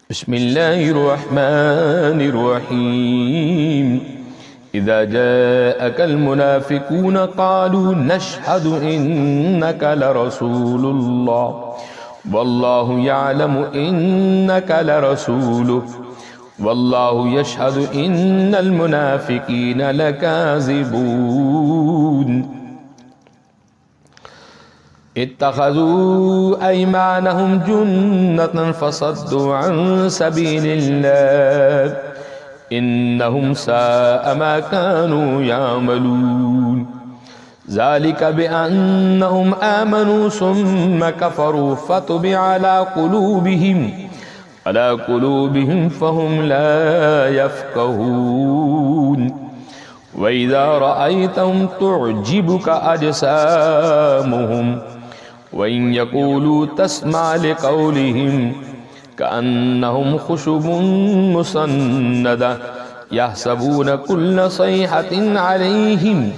بسم الله الرحمن الرحيم إذا جاءك المنافقون قالوا نشهد إنك لرسول الله والله يعلم إنك لرسوله والله يشهد إن المنافقين لكاذبون اتخذوا أيمانهم جنة فصدوا عن سبيل الله إنهم ساء ما كانوا يعملون ذلك بأنهم آمنوا ثم كفروا فطبع على قلوبهم فهم لا يفقهون وإذا رأيتهم تعجبك أجسامهم وإن يقولوا تسمع لقولهم كأنهم خشب مسندة يحسبون كل صيحة عليهم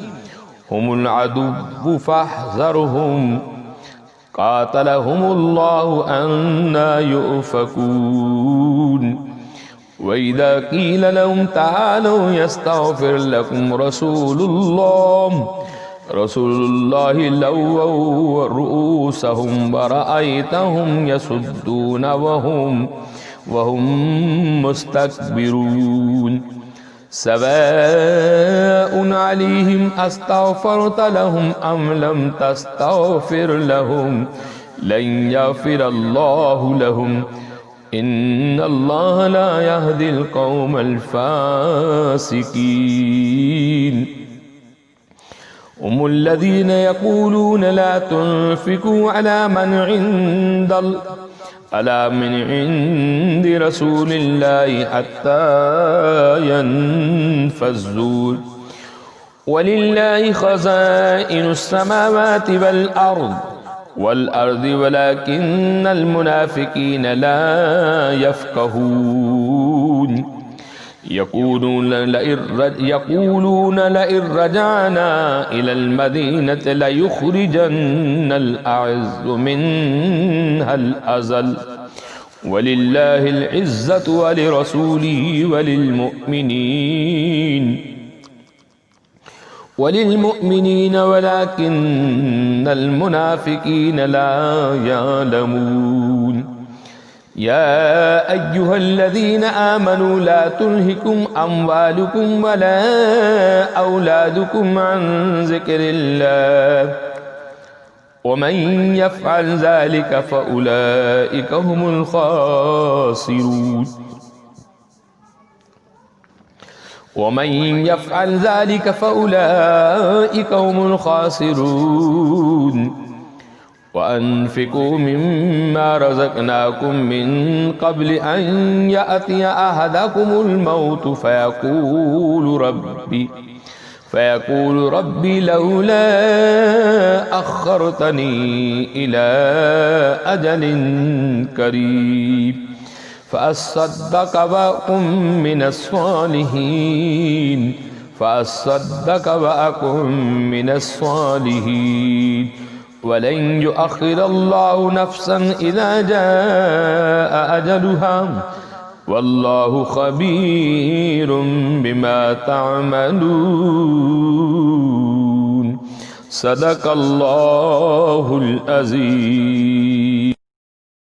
هم العدو فاحذرهم قاتلهم الله أنى يؤفكون وإذا قيل لهم تعالوا يستغفر لكم رسول الله لووا رؤوسهم ورأيتهم يصدون وهم مستكبرون سواء عليهم أستغفرت لهم أم لم تستغفر لهم لن يغفر الله لهم إن الله لا يهدي القوم الفاسقين هم الذين يقولون لا تنفقوا على من عند رسول الله حتى ينفذوا ولله خزائن السماوات والأرض ولكن المنافقين لا يفقهون يقولون لئن رجعنا إلى المدينة ليخرجن الأعز منها الأذل ولله العزة ولرسوله وللمؤمنين ولكن المنافقين لا يعلمون يا أيها الذين آمنوا لا تلهكم أموالكم ولا أولادكم عن ذكر الله ومن يفعل ذلك فأولئك هم الخاسرون وأنفقوا مما رزقناكم من قبل أن يأتي أحدكم الموت فيقول ربي لولا أخرتني إلى أجل قريب فأصدق وأكن من الصالحين ولن يؤخر الله نفسا إذا جاء أجلها والله خبير بما تعملون صدق الله العظيم.